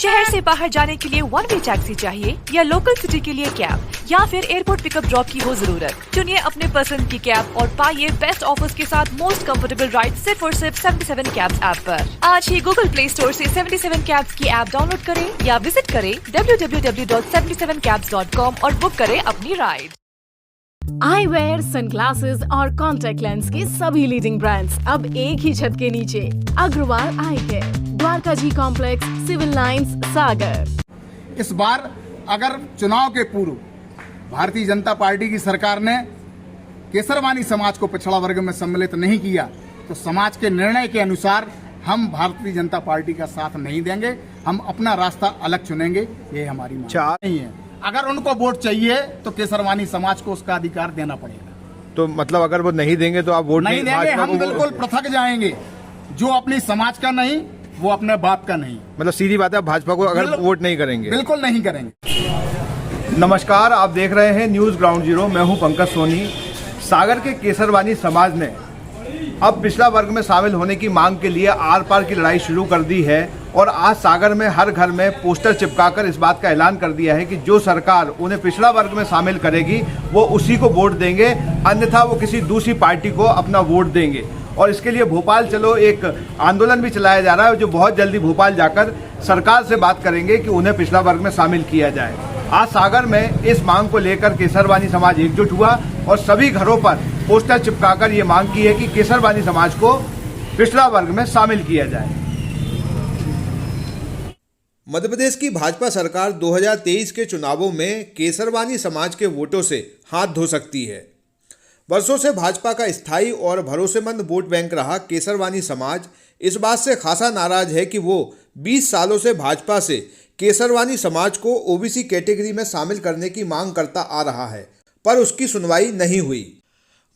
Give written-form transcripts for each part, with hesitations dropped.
शहर से बाहर जाने के लिए वन वे टैक्सी चाहिए या लोकल सिटी के लिए कैब या फिर एयरपोर्ट पिकअप ड्रॉप की हो जरूरत? चुनिए अपने पसंद की कैब और पाइए बेस्ट ऑफर्स के साथ मोस्ट कंफर्टेबल राइड सिर्फ और सिर्फ 77 कैब्स ऐप पर। आज ही गूगल प्ले स्टोर से 77 कैब्स की ऐप डाउनलोड करें या विजिट करें www.77cabs.com और बुक करें अपनी राइड। आई वेयर, सनग्लासेस और कॉन्टैक्ट लेंस के सभी लीडिंग ब्रांड्स अब एक ही छत के नीचे। अग्रवाल आई केयर, द्वारका जी कॉम्प्लेक्स, सिविल लाइंस, सागर। इस बार अगर चुनाव के पूर्व भारतीय जनता पार्टी की सरकार ने केसरवानी समाज को पिछड़ा वर्ग में सम्मिलित नहीं किया तो समाज के निर्णय के अनुसार हम भारतीय जनता पार्टी का साथ नहीं देंगे। हम अपना रास्ता अलग चुनेंगे, ये हमारी मांग नहीं है। अगर उनको वोट चाहिए तो केसरवानी समाज को उसका अधिकार देना पड़ेगा। तो मतलब अगर वो नहीं देंगे तो आप वोट नहीं देंगे, हम बिल्कुल पृथक जाएंगे। जो अपनी समाज का नहीं वो अपने बाप का नहीं। मतलब सीधी बात है, भाजपा को अगर वोट नहीं करेंगे? बिल्कुल नहीं करेंगे। नमस्कार, आप देख रहे हैं न्यूज ग्राउंड जीरो। मैं हूं पंकज सोनी। सागर के केसरवानी समाज ने अब पिछड़ा वर्ग में शामिल होने की मांग के लिए आर पार की लड़ाई शुरू कर दी है और आज सागर में हर घर में पोस्टर चिपकाकर इस बात का ऐलान कर दिया है कि जो सरकार उन्हें पिछड़ा वर्ग में शामिल करेगी वो उसी को वोट देंगे, अन्यथा वो किसी दूसरी पार्टी को अपना वोट देंगे। और इसके लिए भोपाल चलो एक आंदोलन भी चलाया जा रहा है, जो बहुत जल्दी भोपाल जाकर सरकार से बात करेंगे कि उन्हें पिछड़ा वर्ग में शामिल किया जाए। आज सागर में इस मांग को लेकर केसरवानी समाज एकजुट हुआ और सभी घरों पर पोस्टर चिपकाकर ये मांग की है कि केसरवानी समाज को पिछड़ा वर्ग में शामिल किया जाए। मध्य प्रदेश की भाजपा सरकार 2023 के चुनावों में केसरवानी समाज के वोटों से हाथ धो सकती है। वर्षों से भाजपा का स्थायी और भरोसेमंद वोट बैंक रहा केसरवानी समाज इस बात से खासा नाराज है कि वो 20 सालों से भाजपा से केसरवानी समाज को ओबीसी कैटेगरी में शामिल करने की मांग करता आ रहा है, पर उसकी सुनवाई नहीं हुई।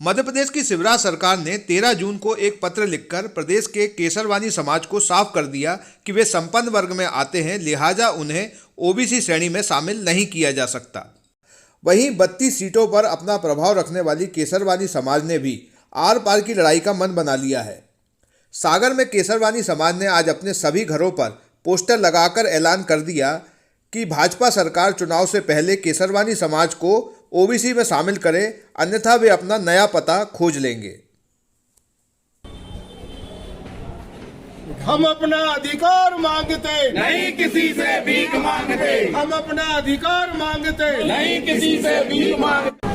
मध्य प्रदेश की शिवराज सरकार ने 13 जून को एक पत्र लिखकर प्रदेश के केसरवानी समाज को साफ कर दिया कि वे संपन्न वर्ग में आते हैं, लिहाजा उन्हें ओबीसी श्रेणी में शामिल नहीं किया जा सकता। वहीं 32 सीटों पर अपना प्रभाव रखने वाली केसरवानी समाज ने भी आर पार की लड़ाई का मन बना लिया है। सागर में केसरवानी समाज ने आज अपने सभी घरों पर पोस्टर लगाकर ऐलान कर दिया कि भाजपा सरकार चुनाव से पहले केसरवानी समाज को ओबीसी में शामिल करे, अन्यथा वे अपना नया पता खोज लेंगे। हम अपना अधिकार मांगते नहीं किसी से भीख मांगते। हम अपना अधिकार मांगते नहीं किसी से भीख मांगते।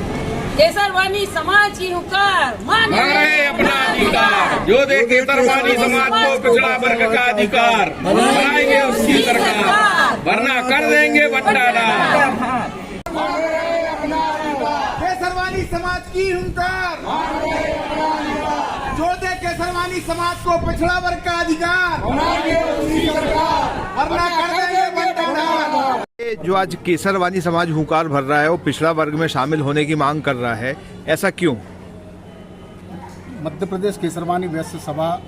केसरवानी समाज की हुकार मांग रहे अपना अधिकार। जो दे केसरवानी समाज को पिछड़ा वर्ग का अधिकार, बनाएंगे उसकी सरकार, वरना कर देंगे बंटारा। केसरवानी समाज की हुंकार, जो दे केसरवानी समाज को पिछड़ा वर्ग का अधिकार, वरना कर देंगे बंटारा। जो आज केसरवानी समाज हुंकार भर रहा है वो पिछड़ा वर्ग में शामिल होने की मांग कर रहा है, ऐसा क्यों? मध्य प्रदेश केसरवानी वैश्य सभा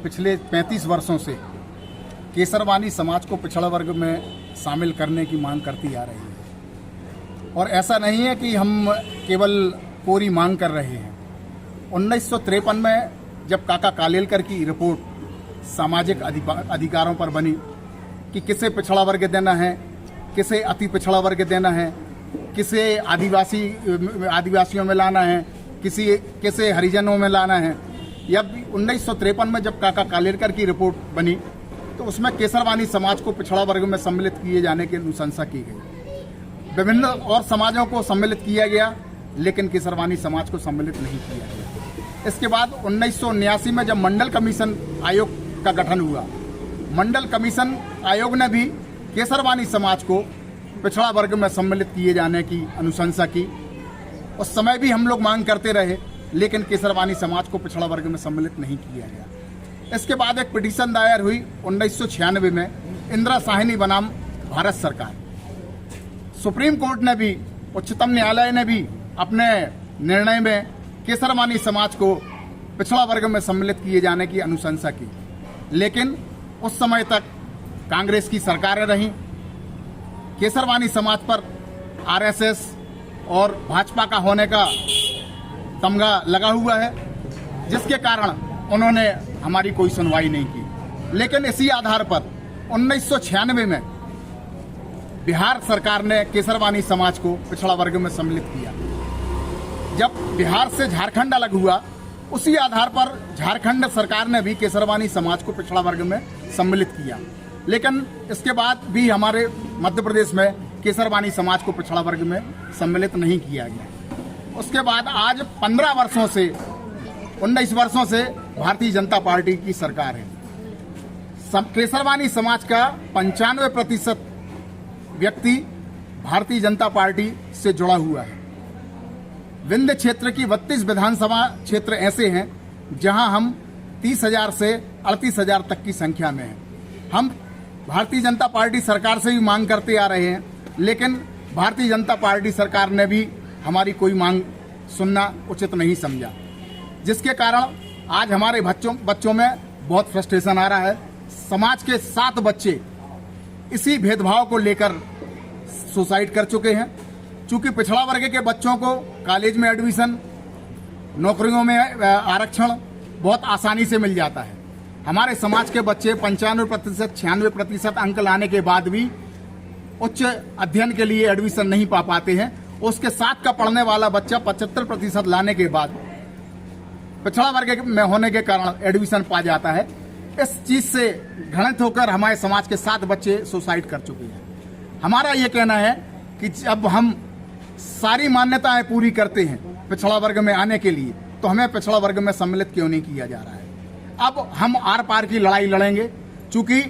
पिछले 35 वर्षों से केसरवानी समाज को पिछड़ा वर्ग में शामिल करने की मांग करती आ रही है। और ऐसा नहीं है कि हम केवल कोरी मांग कर रहे हैं। 1953 में जब काका कालेलकर की रिपोर्ट सामाजिक अधिकारों पर बनी कि किसे पिछड़ा वर्ग देना है, किसे अति पिछड़ा वर्ग देना है, किसे आदिवासियों में लाना है, किसे हरिजनों में लाना है, या 1953 में जब काका कालेलकर की रिपोर्ट बनी तो उसमें केसरवानी समाज को पिछड़ा वर्ग में सम्मिलित किए जाने की अनुशंसा की गई। विभिन्न और समाजों को सम्मिलित किया गया, लेकिन केसरवानी समाज को सम्मिलित नहीं किया गया। इसके बाद 1979 में जब मंडल कमीशन आयोग का गठन हुआ, मंडल कमीशन आयोग ने भी केसरवानी समाज को पिछड़ा वर्ग में सम्मिलित किए जाने की अनुशंसा की। उस समय भी हम लोग मांग करते रहे, लेकिन केसरवानी समाज को पिछड़ा वर्ग में सम्मिलित नहीं किया गया। इसके बाद एक पिटीशन दायर हुई 1996 में इंदिरा साहनी बनाम भारत सरकार। सुप्रीम कोर्ट ने भी, उच्चतम न्यायालय ने भी अपने निर्णय में केसरवानी समाज को पिछड़ा वर्ग में सम्मिलित किए जाने की अनुशंसा की, लेकिन उस समय तक कांग्रेस की सरकारें रहीं। केसरवानी समाज पर आरएसएस और भाजपा का होने का तमगा लगा हुआ है, जिसके कारण उन्होंने हमारी कोई सुनवाई नहीं की। लेकिन इसी आधार पर 1996 में बिहार सरकार ने केसरवानी समाज को पिछड़ा वर्ग में सम्मिलित किया। जब बिहार से झारखंड अलग हुआ, उसी आधार पर झारखंड सरकार ने भी केसरवानी समाज को पिछड़ा वर्ग में सम्मिलित किया। लेकिन इसके बाद भी हमारे मध्य प्रदेश में केसरवानी समाज को पिछड़ा वर्ग में सम्मिलित नहीं किया गया। उसके बाद आज 15 वर्षों से 19 वर्षों से भारतीय जनता पार्टी की सरकार है। केसरवानी समाज का 95% व्यक्ति भारतीय जनता पार्टी से जुड़ा हुआ है। विंध्य क्षेत्र की 32 विधानसभा क्षेत्र ऐसे हैं जहां हम 30,000 से 38,000 तक की संख्या में हैं। हम भारतीय जनता पार्टी सरकार से भी मांग करते आ रहे हैं, लेकिन भारतीय जनता पार्टी सरकार ने भी हमारी कोई मांग सुनना उचित नहीं समझा, जिसके कारण आज हमारे बच्चों में बहुत फ्रस्ट्रेशन आ रहा है। समाज के 7 बच्चे इसी भेदभाव को लेकर सुसाइड कर चुके हैं। चूंकि पिछड़ा वर्ग के बच्चों को कॉलेज में एडमिशन, नौकरियों में आरक्षण बहुत आसानी से मिल जाता है। हमारे समाज के बच्चे 95%, 96% अंक लाने के बाद भी उच्च अध्ययन के लिए एडमिशन नहीं पा पाते हैं। उसके साथ का पढ़ने वाला बच्चा 75% लाने के बाद पिछड़ा वर्ग में होने के कारण एडमिशन पा जाता है। इस चीज से घृणित होकर हमारे समाज के 7 बच्चे सुसाइड कर चुके हैं। हमारा ये कहना है कि जब हम सारी मान्यताएं पूरी करते हैं पिछड़ा वर्ग में आने के लिए, तो हमें पिछड़ा वर्ग में सम्मिलित क्यों नहीं किया जा रहा है। अब हम आर पार की लड़ाई लड़ेंगे, चूंकि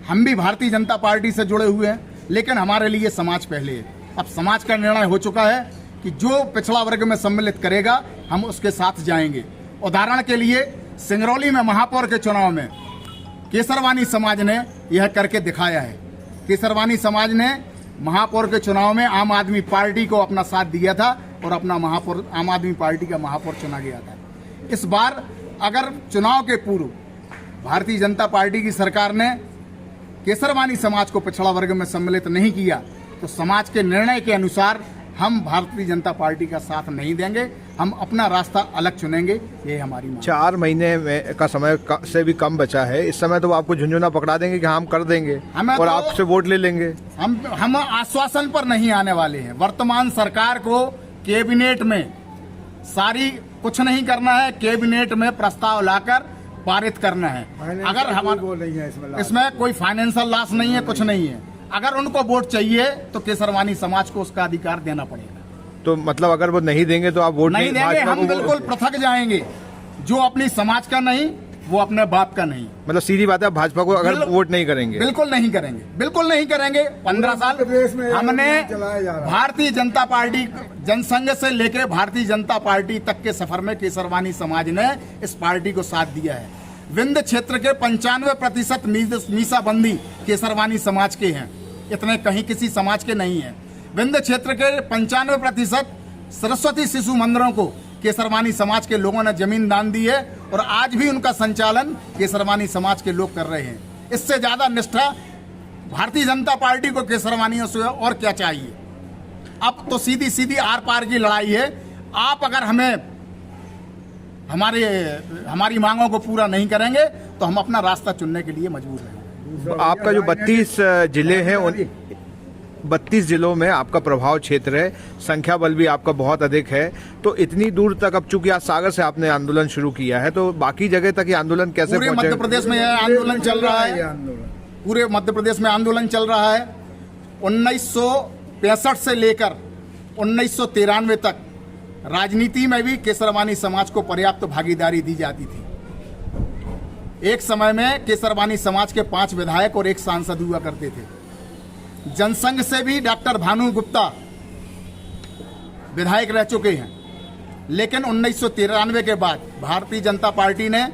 हम भी भारतीय जनता पार्टी से जुड़े हुए हैं, लेकिन हमारे लिए समाज पहले है। अब समाज का निर्णय हो चुका है कि जो पिछड़ा वर्ग में सम्मिलित करेगा हम उसके साथ जाएंगे। उदाहरण के लिए सिंगरौली में महापौर के चुनाव में केसरवानी समाज ने यह करके दिखाया है। केसरवानी समाज ने महापौर के चुनाव में आम आदमी पार्टी को अपना साथ दिया था और अपना महापौर आम आदमी पार्टी का महापौर चुना गया था। इस बार अगर चुनाव के पूर्व भारतीय जनता पार्टी की सरकार ने केसरवानी समाज को पिछड़ा वर्ग में सम्मिलित नहीं किया, तो समाज के निर्णय के अनुसार हम भारतीय जनता पार्टी का साथ नहीं देंगे। हम अपना रास्ता अलग चुनेंगे। ये हमारी मांग। 4 महीने का समय से भी कम बचा है। इस समय तो आपको झुंझुना पकड़ा देंगे कि हम कर देंगे और तो आपसे वोट ले लेंगे। हम आश्वासन पर नहीं आने वाले हैं। वर्तमान सरकार को कैबिनेट में सारी कुछ नहीं करना है, कैबिनेट में प्रस्ताव लाकर पारित करना है। अगर हमारा इसमें कोई फाइनेंशियल लॉस नहीं है, कुछ नहीं है। अगर उनको वोट चाहिए तो केसरवानी समाज को उसका अधिकार देना पड़ेगा। तो मतलब अगर वो नहीं देंगे तो आप वोट नहीं देंगे, हम बिल्कुल पृथक जाएंगे। जो अपनी समाज का नहीं, वो अपने बाप का नहीं। मतलब सीधी बात है, भाजपा को अगर वोट नहीं करेंगे, बिल्कुल नहीं करेंगे, बिल्कुल नहीं करेंगे। 15 साल हमने भारतीय जनता पार्टी जनसंघ से लेकर भारतीय जनता पार्टी तक के सफर में केसरवानी समाज ने इस पार्टी को साथ दिया है। विंध्य क्षेत्र के 95% मीसाबंदी केसरवानी समाज के हैं, इतने कहीं किसी समाज के नहीं है। विंध्य क्षेत्र के 95% सरस्वती शिशु मंदिरों को केसरवानी समाज के लोगों ने जमीन दान दी है और आज भी उनका संचालन केसरवानी समाज के लोग कर रहे हैं। इससे ज्यादा निष्ठा भारतीय जनता पार्टी को केसरवानियों से और क्या चाहिए। अब तो सीधी सीधी आर पार की लड़ाई है। आप अगर हमारी मांगों को पूरा नहीं करेंगे तो हम अपना रास्ता चुनने के लिए मजबूर हैं। आपका जो 32 जिले हैं, 32 जिलों में आपका प्रभाव क्षेत्र है, संख्या बल भी आपका बहुत अधिक है। तो इतनी दूर तक, अब चूंकि आज सागर से आपने आंदोलन शुरू किया है, तो बाकी जगह तक ये आंदोलन कैसे पूरे मध्य प्रदेश में यह आंदोलन चल रहा है। पूरे मध्य प्रदेश में आंदोलन चल रहा है। 1965 से लेकर 1993 तक राजनीति में भी केसरवानी समाज को पर्याप्त भागीदारी दी जाती थी। एक समय में केसरवानी समाज के 5 विधायक और 1 सांसद हुआ करते थे। जनसंघ से भी डॉक्टर भानु गुप्ता विधायक रह चुके हैं। लेकिन 1993 के बाद भारतीय जनता पार्टी ने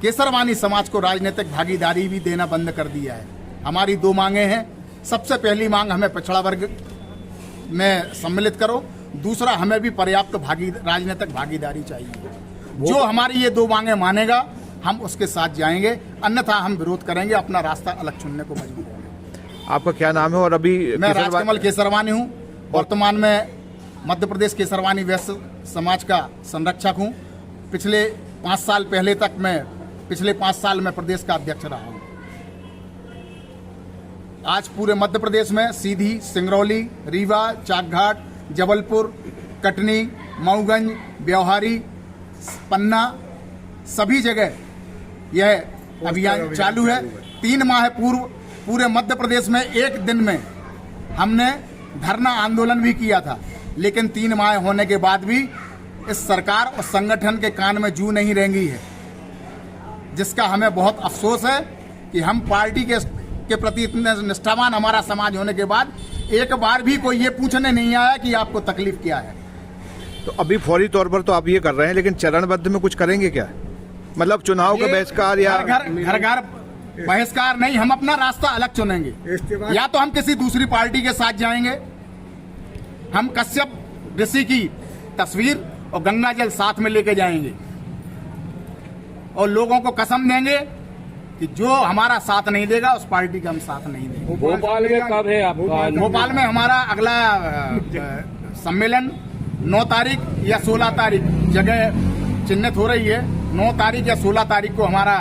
केसरवानी समाज को राजनीतिक भागीदारी भी देना बंद कर दिया है। हमारी 2 मांगे हैं। सबसे पहली मांग, हमें पिछड़ा वर्ग में सम्मिलित करो। दूसरा, हमें भी पर्याप्त राजनीतिक भागीदारी चाहिए। जो हमारी ये 2 मांगे मानेगा हम उसके साथ जाएंगे, अन्यथा हम विरोध करेंगे, अपना रास्ता अलग चुनने को मजबूर होंगे। आपका क्या नाम है? और अभी मैं राजकमल केसरवानी हूँ। वर्तमान में मध्य प्रदेश केसरवानी वैश्य समाज का संरक्षक हूँ। पिछले 5 साल में प्रदेश का अध्यक्ष रहा हूँ। आज पूरे मध्य प्रदेश में सीधी, सिंगरौली, रीवा, चाकघाट, जबलपुर, कटनी, मऊगंज, ब्यौहारी, पन्ना, सभी जगह यह अभियान चालू है। 3 माह पूर्व पूरे मध्य प्रदेश में एक दिन में हमने धरना आंदोलन भी किया था, लेकिन 3 माह होने के बाद भी इस सरकार और संगठन के कान में जू नहीं रेंगी है, जिसका हमें बहुत अफसोस है कि हम पार्टी के प्रति इतने निष्ठावान हमारा समाज होने के बाद एक बार भी कोई ये पूछने नहीं आया कि आपको तकलीफ क्या है। तो अभी फौरी तौर पर तो आप ये कर रहे हैं, लेकिन चरणबद्ध में कुछ करेंगे क्या? मतलब चुनाव का बहिष्कार या घर बहिष्कार नहीं, हम अपना रास्ता अलग चुनेंगे। या तो हम किसी दूसरी पार्टी के साथ जाएंगे, हम कश्यप ऋषि की तस्वीर और गंगा जल साथ में लेके जाएंगे और लोगों को कसम देंगे कि जो हमारा साथ नहीं देगा उस पार्टी का हम साथ नहीं देंगे। भोपाल में कब है आपका? भोपाल में हमारा अगला सम्मेलन 9 तारीख या 16 तारीख जगह चिन्हित हो रही है। 9 तारीख या 16 तारीख को हमारा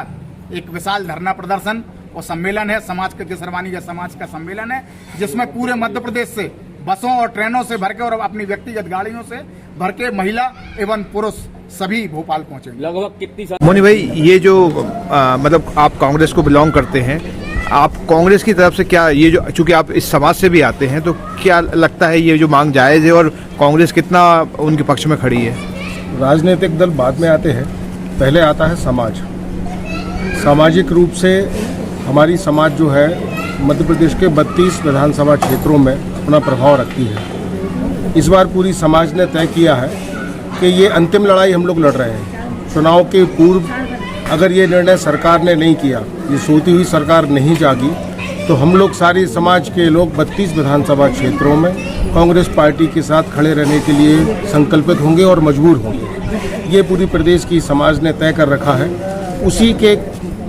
एक विशाल धरना प्रदर्शन और सम्मेलन है, समाज के केसरवानी या समाज का सम्मेलन है, जिसमें पूरे मध्य प्रदेश से बसों और ट्रेनों से भर के और अपनी व्यक्तिगत गाड़ियों से भर के महिला एवं पुरुष सभी भोपाल पहुंचे। लगभग कितनी? मोनी भाई, ये जो मतलब आप कांग्रेस को बिलोंग करते हैं, आप कांग्रेस की तरफ से क्या ये जो, चूंकि आप इस समाज से भी आते हैं, तो क्या लगता है ये जो मांग जायज़ है और कांग्रेस कितना उनके पक्ष में खड़ी है? राजनीतिक दल बाद में आते हैं, पहले आता है समाज। सामाजिक रूप से हमारी समाज जो है मध्य प्रदेश के 32 विधानसभा क्षेत्रों में अपना प्रभाव रखती है। इस बार पूरी समाज ने तय किया है कि ये अंतिम लड़ाई हम लोग लड़ रहे हैं। चुनाव के पूर्व अगर ये निर्णय सरकार ने नहीं किया, ये सोती हुई सरकार नहीं जागी, तो हम लोग सारी समाज के लोग 32 विधानसभा क्षेत्रों में कांग्रेस पार्टी के साथ खड़े रहने के लिए संकल्पित होंगे और मजबूर होंगे। ये पूरी प्रदेश की समाज ने तय कर रखा है। उसी के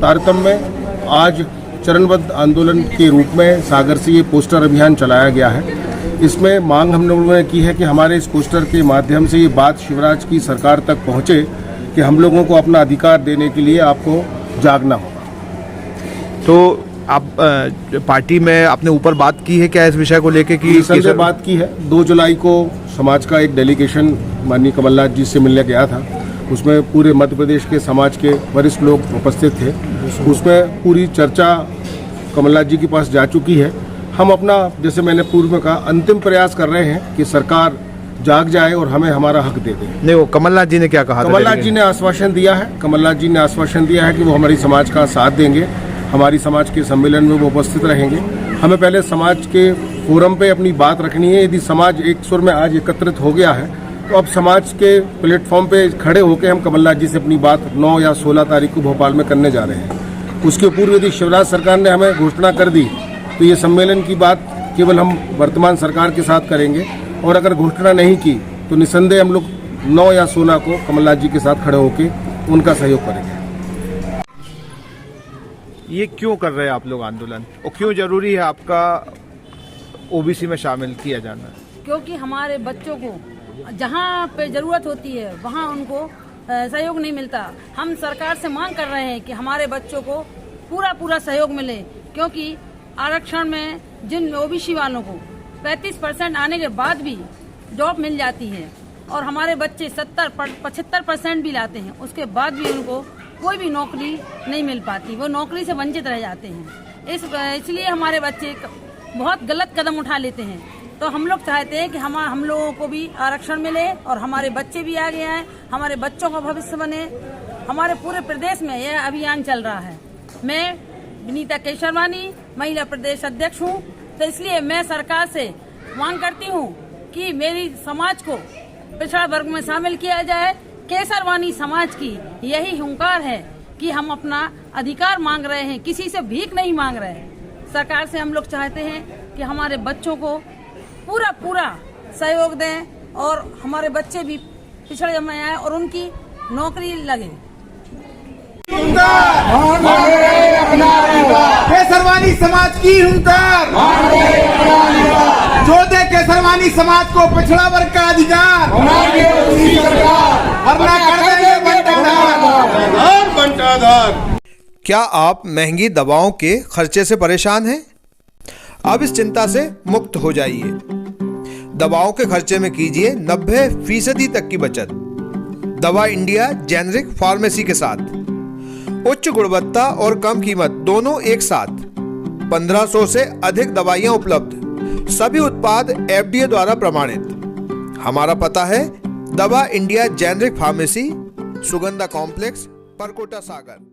तारतम्य में आज चरणबद्ध आंदोलन के रूप में सागर से ये पोस्टर अभियान चलाया गया है। इसमें मांग हम लोगों ने की है कि हमारे इस पोस्टर के माध्यम से ये बात शिवराज की सरकार तक पहुँचे कि हम लोगों को अपना अधिकार देने के लिए आपको जागना होगा। तो आप पार्टी में अपने ऊपर बात की है क्या इस विषय को लेके? कि संजय बात की है। 2 जुलाई को समाज का एक डेलीगेशन माननीय कमलनाथ जी से मिलने गया था। उसमें पूरे मध्य प्रदेश के समाज के वरिष्ठ लोग उपस्थित थे। उसमें पूरी चर्चा कमलनाथ जी के पास जा चुकी है। हम अपना, जैसे मैंने पूर्व में कहा, अंतिम प्रयास कर रहे हैं कि सरकार जाग जाए और हमें हमारा हक दे दे। नहीं, वो कमलनाथ जी ने क्या कहा? कमलनाथ जी ने आश्वासन दिया है। कमलनाथ जी ने आश्वासन दिया है कि वो हमारी समाज का साथ देंगे, हमारी समाज के सम्मेलन में वो उपस्थित रहेंगे। हमें पहले समाज के फोरम पे अपनी बात रखनी है। यदि समाज एक सुर में आज एकत्रित हो गया है, तो अब समाज के प्लेटफॉर्म पे खड़े होकर हम कमलनाथ जी से अपनी बात 9 या 16 तारीख को भोपाल में करने जा रहे हैं। उसके पूर्व यदि शिवराज सरकार ने हमें घोषणा कर दी, तो ये सम्मेलन की बात केवल हम वर्तमान सरकार के साथ करेंगे, और अगर घोषणा नहीं की तो निसंदेह हम लोग 9 या 16 को कमलनाथ जी के साथ खड़े होकर उनका सहयोग करेंगे। ये क्यों कर रहे हैं आप लोग आंदोलन, और क्यों जरूरी है आपका ओबीसी में शामिल किया जाना? क्योंकि हमारे बच्चों को जहाँ पे जरूरत होती है वहाँ उनको सहयोग नहीं मिलता। हम सरकार से मांग कर रहे हैं कि हमारे बच्चों को पूरा सहयोग मिले, क्योंकि आरक्षण में जिन ओबीसी वालों को 35% आने के बाद भी जॉब मिल जाती है और हमारे बच्चे 70-75% भी लाते हैं, उसके बाद भी उनको कोई भी नौकरी नहीं मिल पाती, वो नौकरी से वंचित रह जाते हैं। इसलिए हमारे बच्चे बहुत गलत कदम उठा लेते हैं। तो हम लोग चाहते हैं कि हम लोगों को भी आरक्षण मिले और हमारे बच्चे भी आगे आए, हमारे बच्चों का भविष्य बने। हमारे पूरे प्रदेश में यह अभियान चल रहा है। मैं विनीता केसरवानी महिला प्रदेश अध्यक्ष हूँ, तो इसलिए मैं सरकार से मांग करती हूँ कि मेरी समाज को पिछड़ा वर्ग में शामिल किया जाए। केसरवानी समाज की यही हुंकार है कि हम अपना अधिकार मांग रहे हैं, किसी से भीख नहीं मांग रहे हैं। सरकार से हम लोग चाहते हैं कि हमारे बच्चों को पूरा सहयोग दें और हमारे बच्चे भी पिछड़े में आए और उनकी नौकरी लगे। केसरवानी समाज की हुंकार, जो दे केसरवानी समाज को पिछड़ा वर्ग का अधिकार, वरना कर देंगे बंटाधार। क्या आप महंगी दवाओं के खर्चे से परेशान हैं? अब इस चिंता से मुक्त हो जाइए। दवाओं के खर्चे में कीजिए 90% तक की बचत। दवा इंडिया जेनेरिक फार्मेसी के साथ उच्च गुणवत्ता और कम कीमत दोनों एक साथ। 1500 से अधिक दवाइयां उपलब्ध, सभी उत्पाद FDA द्वारा प्रमाणित। हमारा पता है Dawa India generic pharmacy, Sugandha complex, Parkota सागर।